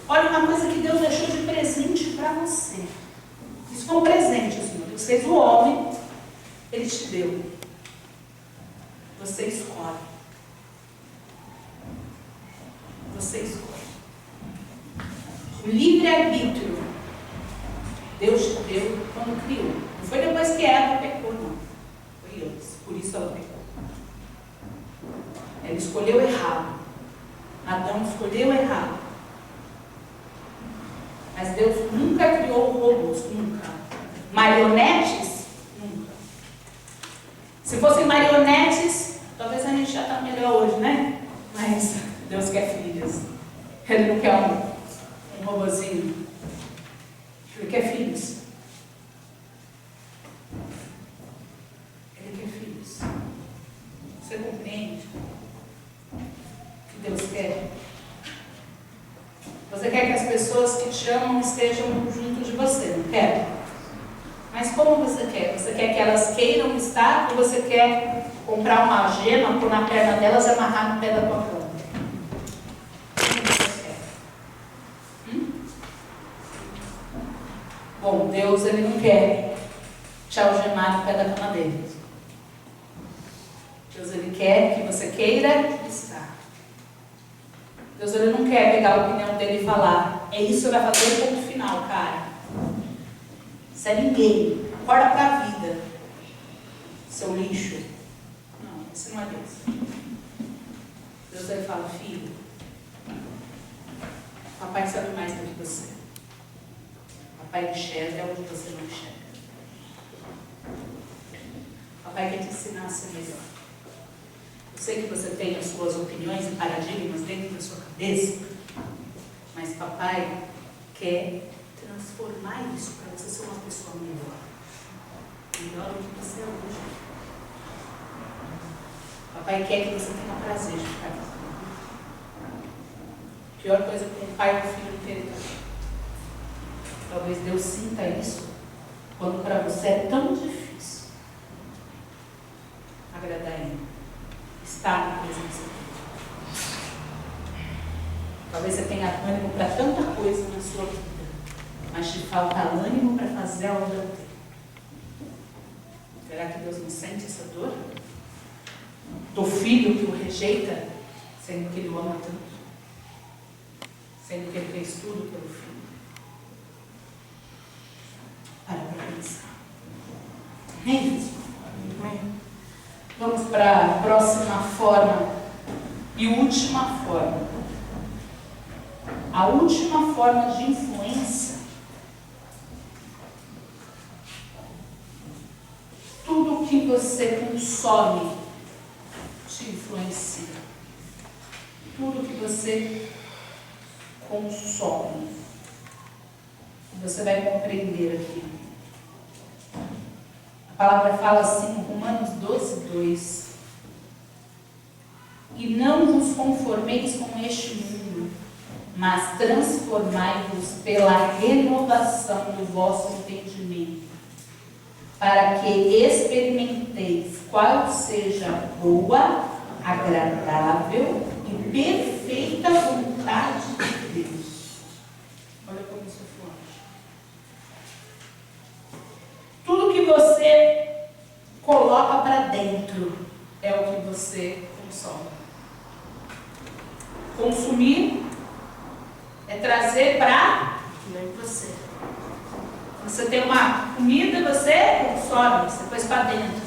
Olha uma coisa que Deus deixou de presente para você. Isso foi um presente, Senhor. Deus fez o homem, Ele te deu. Você escolhe. Você escolhe. O livre-arbítrio Deus te deu quando criou. Não foi depois que Eva pecou, não. Foi antes. Por isso ela pecou. Ela escolheu errado. Adão escolheu errado. Mas Deus nunca criou robôs, nunca. Marionetes, nunca. Se fossem marionetes, talvez a gente já está melhor hoje, né? Mas Deus quer filhos. Ele não quer um robozinho. Ele quer filhos. Ele quer filhos. Você compreende o que Deus quer? Você quer que as pessoas que te amam estejam junto de você, não quer? Mas como você quer? Você quer que elas queiram estar ou você quer comprar uma algema, pôr na perna delas e amarrar no pé da tua cama? Como você quer? Bom, Deus ele não quer te algemar no pé da cama dele. Deus ele quer que você queira estar. Deus ele não quer pegar a opinião dele e falar, é isso que você vai fazer, ponto final, cara. Isso é ninguém. Acorda para a vida. Seu lixo. Não, esse não é Deus. Deus ele fala, filho, papai sabe mais do que você. Papai enxerga onde você não enxerga. Papai quer te ensinar a ser melhor. Eu sei que você tem as suas opiniões e paradigmas dentro da sua cabeça, mas papai quer transformar isso para você ser uma pessoa melhor. Melhor do que você é hoje. Papai quer que você tenha prazer de ficar aqui. A pior coisa que um pai e um filho terem. Talvez Deus sinta isso quando para você é tão difícil agradar Ele. Estar na presença dele. Talvez você tenha ânimo para tanta coisa na sua vida, mas te falta ânimo para fazer a obra dele. Será que Deus não sente essa dor? Do filho que o rejeita, sendo que ele o ama tanto, sendo que ele fez tudo pelo filho. Para pensar. Amém? Vamos para a próxima forma e última forma. A última forma de influência. Tudo que você consome te influencia. Tudo que você consome. Você vai compreender aqui. A A palavra fala assim, Romanos 12, 2. E não vos conformeis com este mundo, mas transformai-vos pela renovação do vosso entendimento, para que experimenteis qual seja a boa, agradável e perfeita vontade de Deus. Olha como isso é forte. Tudo que você coloca para dentro é o que você consome. Consumir é trazer para você. Você tem uma comida, você consome, você pôs para dentro.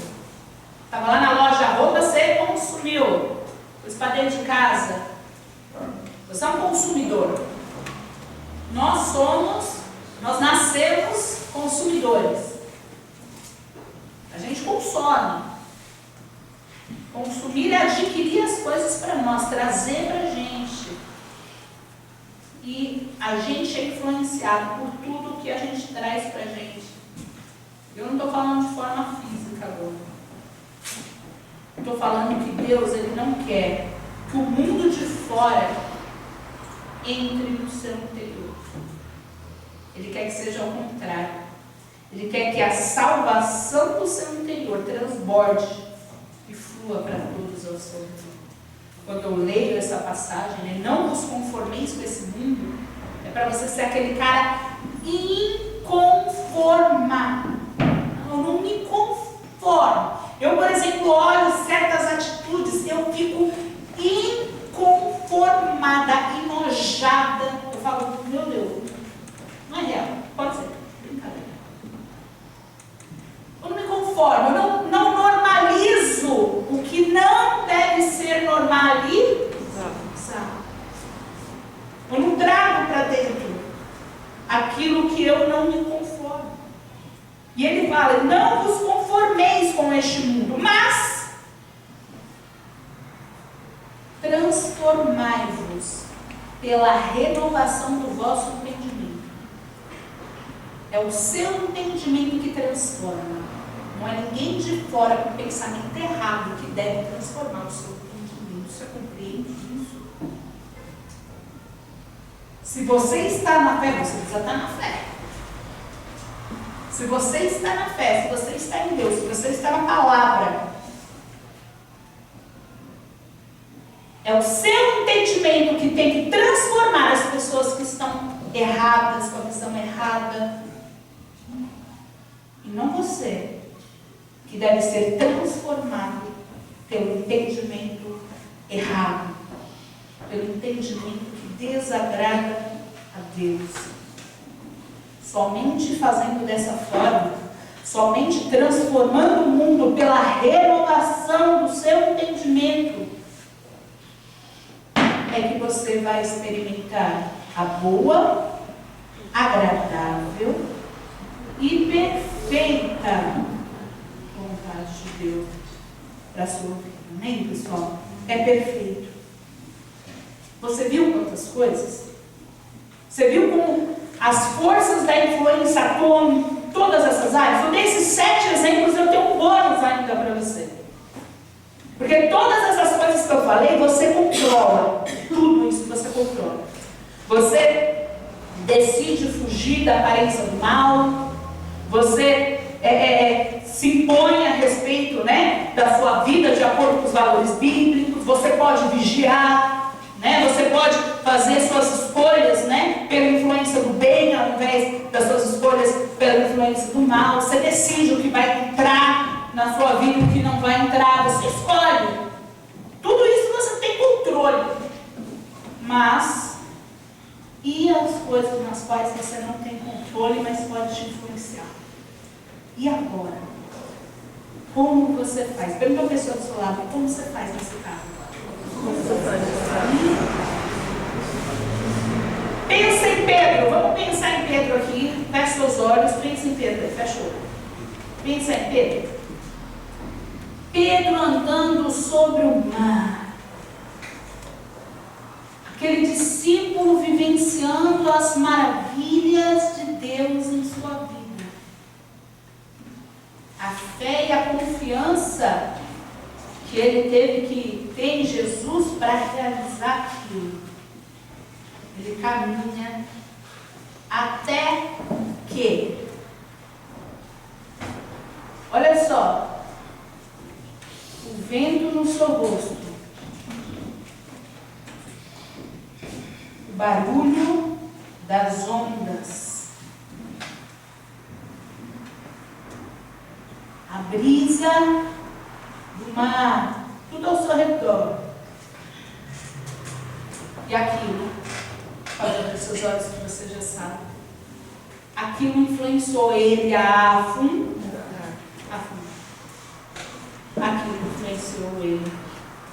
Estava lá na loja a roupa, você consumiu, pôs para dentro de casa. Você é um consumidor. Nós nascemos consumidores. A gente consome. Consumir é adquirir as coisas para nós, trazer para a gente. E a gente é influenciado por tudo que a gente traz para a gente. Eu não estou falando de forma física agora. Estou falando que Deus, Ele não quer que o mundo de fora entre no seu interior. Ele quer que seja ao contrário. Ele quer que a salvação do seu interior transborde e flua para todos ao seu redor. Quando eu leio essa passagem, né, não vos conformeis com esse mundo, é para você ser aquele cara inconformado. Eu não me conformo. Eu, por exemplo, olho certas atitudes, eu fico inconformada, enojada. Eu falo, meu Deus, não é real, pode ser, brincadeira. Eu não me conformo, eu não normalizo o que não deve ser normalizado. Eu não trago para dentro aquilo que eu não me conformo. E ele fala, não vos conformeis com este mundo, mas transformai-vos pela renovação do vosso entendimento. É o seu entendimento que transforma. Não é ninguém de fora com pensamento errado que deve transformar o seu entendimento. Você compreende isso? Se você está na fé, você precisa estar na fé. Se você está na fé, se você está em Deus, se você está na palavra, é o seu entendimento que tem que transformar as pessoas que estão erradas, com a visão errada. E não você, que deve ser transformado pelo entendimento errado, pelo entendimento que desagrada a Deus. Somente fazendo dessa forma, somente transformando o mundo pela renovação do seu entendimento, é que você vai experimentar a boa, agradável e perfeita vontade de Deus para a sua vida. Amém, pessoal? É perfeito. Você viu quantas coisas? Você viu como as forças da influência atuam em todas essas áreas? Eu dei esses 7 exemplos, eu tenho um bônus ainda para você. Porque todas essas coisas que eu falei, você controla. Tudo isso você controla. Você decide fugir da aparência do mal. Você se impõe a respeito, né, da sua vida de acordo com os valores bíblicos. Você pode vigiar, né? Você pode fazer suas escolhas, né, pela influência do bem ao invés das suas escolhas pela influência do mal. Você decide o que vai entrar na sua vida e o que não vai entrar. Você escolhe. Tudo isso você tem controle. Mas e as coisas nas quais você não tem controle, mas pode te influenciar? E agora? Como você faz? Pergunta a pessoa do seu lado, como você faz nesse caso? Como você faz nesse caso? Pensa em Pedro. Vamos pensar em Pedro aqui. Fecha seus olhos. Pensa em Pedro. Fecha o olho. Pensa em Pedro. Pedro andando sobre o mar. Aquele discípulo vivenciando as maravilhas de Deus em sua vida. A fé e a confiança que ele teve que ter em Jesus para realizar aquilo. Ele caminha até que, olha só, o vento no seu rosto, o barulho das ondas, a brisa do mar, tudo ao seu redor. E aquilo, olha para seus olhos que você já sabe, aquilo influenciou ele a afundar. Aquilo influenciou ele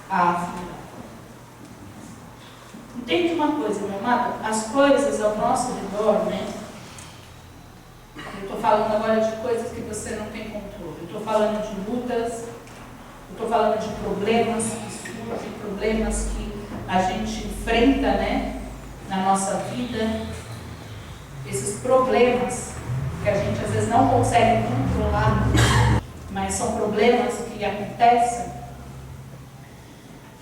a afundar. Entende uma coisa, meu amado? As coisas ao nosso redor, né? Eu estou falando agora de coisas que você não tem controle. Eu estou falando de lutas, eu estou falando de problemas que surgem, problemas que a gente enfrenta, né? Na nossa vida. Esses problemas que a gente às vezes não consegue controlar, mas são problemas que acontecem.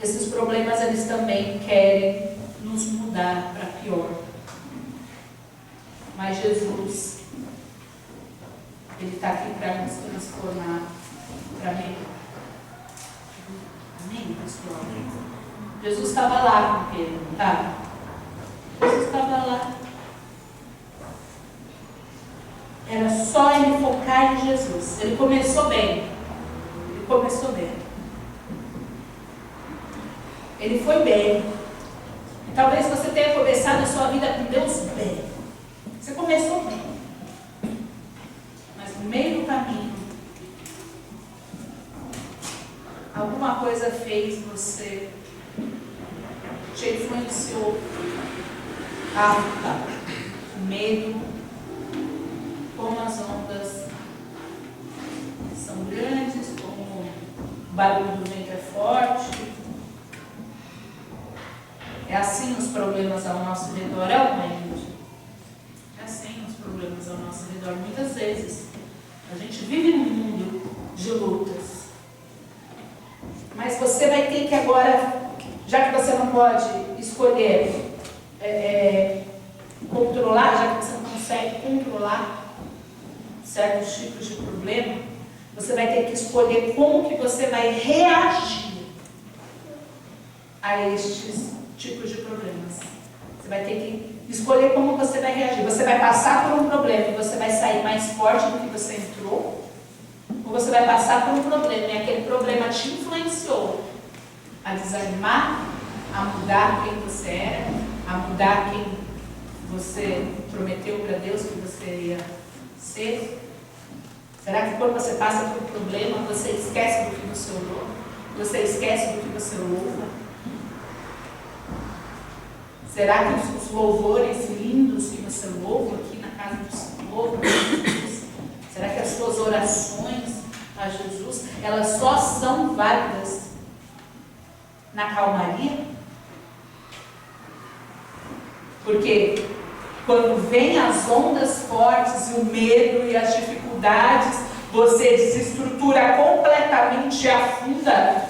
Esses problemas, eles também querem nos mudar para pior. Mas Jesus, ele está aqui para nos transformar para melhor. Amém, pessoal? Jesus estava lá com Pedro, não estava? Jesus estava lá. Era só ele focar em Jesus. Ele começou bem. Ele começou bem. Ele foi bem. E talvez você tenha começado a sua vida com Deus bem. Você começou bem. Mas no meio do caminho, alguma coisa fez você, te influenciou o medo. Como as ondas são grandes, como o barulho do vento é forte. É assim os problemas ao nosso redor, é o medo. É assim os problemas ao nosso redor. Muitas vezes a gente vive num mundo de lutas. Mas você vai ter que agora, já que você não pode escolher controlar, já que você não consegue controlar certos tipos de problema, você vai ter que escolher como que você vai reagir a estes tipos de problemas. Você vai ter que escolher como você vai reagir. Você vai passar por um problema e você vai sair mais forte do que você entrou, ou você vai passar por um problema e aquele problema te influenciou a desanimar, a mudar quem você era, a mudar quem você prometeu para Deus que você ia ser? Será que quando você passa por um problema, você esquece do que você orou? Você esquece do que você louva? Será que os louvores lindos que você louva aqui na casa do Senhor, será que as suas orações a Jesus, elas só são válidas na calmaria? Porque quando vem as ondas fortes, o medo e as dificuldades, você desestrutura completamente e afunda.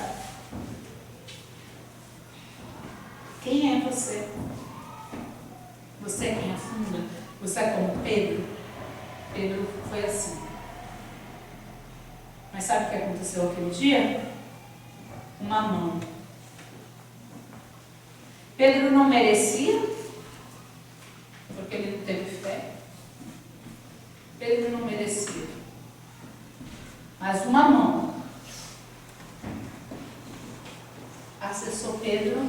Quem é você? Você é quem afunda? Você é como Pedro? Pedro foi assim. Mas sabe o que aconteceu aquele dia? Uma mão. Pedro não merecia, porque ele não teve fé. Pedro não merecia. Mas uma mão acessou Pedro,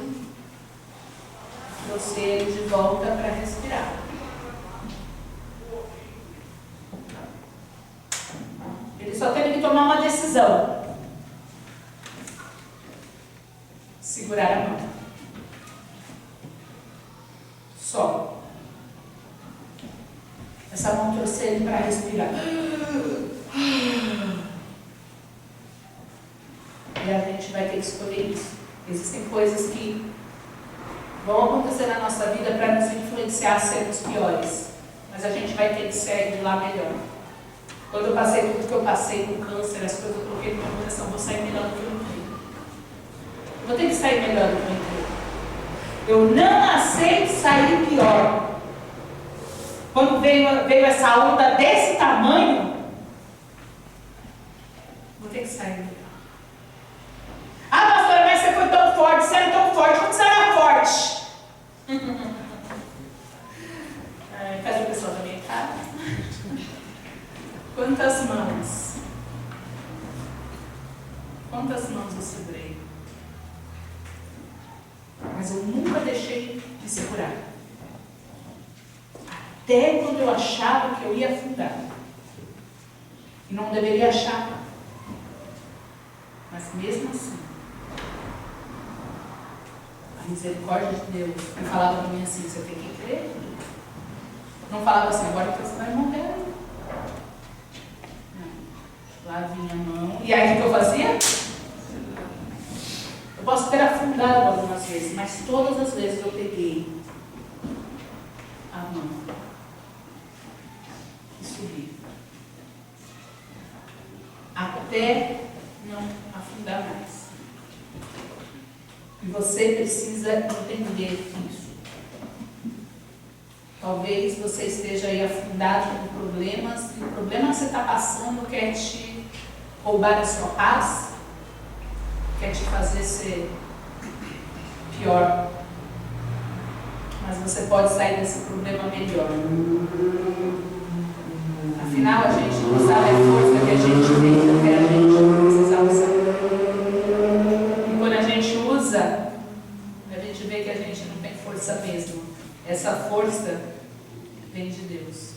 trouxe ele de volta para respirar. Ele só teve que tomar uma decisão: segurar a mão. Só. Essa mão trouxe ele para respirar. E a gente vai ter que escolher isso. Existem coisas que vão acontecer na nossa vida para nos influenciar a sermos piores. Mas a gente vai ter que sair de lá melhor. Quando eu passei tudo que eu passei com câncer, as coisas eu coloquei no meu coração, vou sair melhor do que eu entrei. Vou ter que sair melhor do que eu entrei. Eu não aceito sair pior. Quando veio essa onda desse tamanho, vou ter que sair melhor. Ah, pastora, mas você foi tão forte, você era tão forte, quando você era forte? Cadê o pessoal da minha casa? Quantas mãos? Quantas mãos eu segurei? Mas eu nunca deixei de segurar. Até quando eu achava que eu ia afundar. E não deveria achar. Mas mesmo assim, a misericórdia de Deus me falava para mim assim, você tem que crer. Não falava assim, agora que você vai morrer. Não. Lá vinha a mão. E aí o que eu fazia? Eu posso ter afundado algumas vezes, mas todas as vezes eu peguei a mão e subi. Até não afundar mais. E você precisa entender isso. Talvez você esteja aí afundado com problemas, e o problema que você está passando quer te roubar a sua paz, quer te fazer ser pior. Mas você pode sair desse problema melhor. Afinal, a gente não sabe a força que a gente tem, porque a gente precisa usar. E quando a gente usa, a gente vê que a gente não tem força mesmo. Essa força vem de Deus.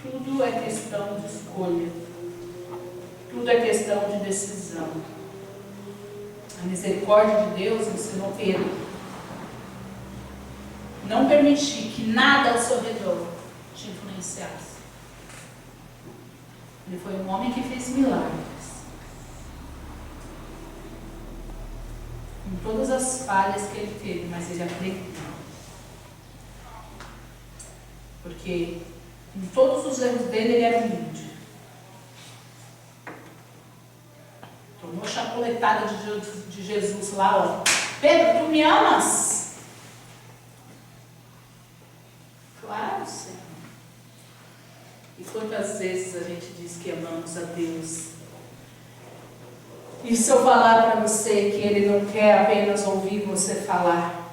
Tudo é questão de escolha. Tudo é questão de decisão. A misericórdia de Deus ensinou Pedro. Não permitir que nada ao seu redor te influenciasse. Ele foi um homem que fez milagres. Com todas as falhas que ele teve, mas ele aprendeu. Porque em todos os erros dele, ele era humilde. Tomou chapuletada de Jesus lá, ó. Pedro, tu me amas? Claro, Senhor. E quantas vezes a gente diz que amamos a Deus? E se eu falar para você que Ele não quer apenas ouvir você falar,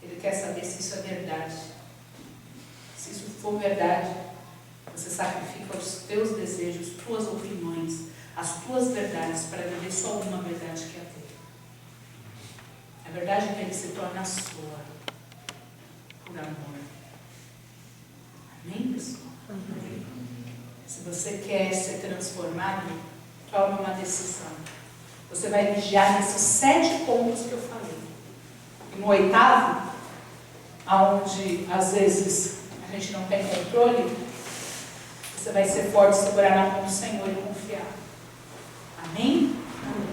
Ele quer saber se isso é verdade. Se isso for verdade, você sacrifica os teus desejos, tuas opiniões, as tuas verdades para viver só uma verdade que é a dele. A verdade dele se torna a sua, por amor. Amém, pessoal? Amém. Se você quer ser transformado, tome uma decisão. Você vai vigiar nesses 7 pontos que eu falei. E no 8º, aonde às vezes a gente não tem controle, você vai ser forte, segurar na mão do Senhor e confiar. Amém? Amém.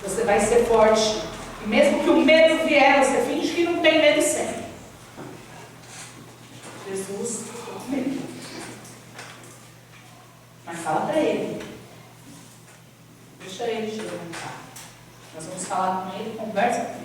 Você vai ser forte. E mesmo que o medo vier, você finge que não tem medo sempre. Jesus ficou com medo. Mas fala para ele. Deixa ele te levantar. Nós vamos falar com ele, conversa com ele.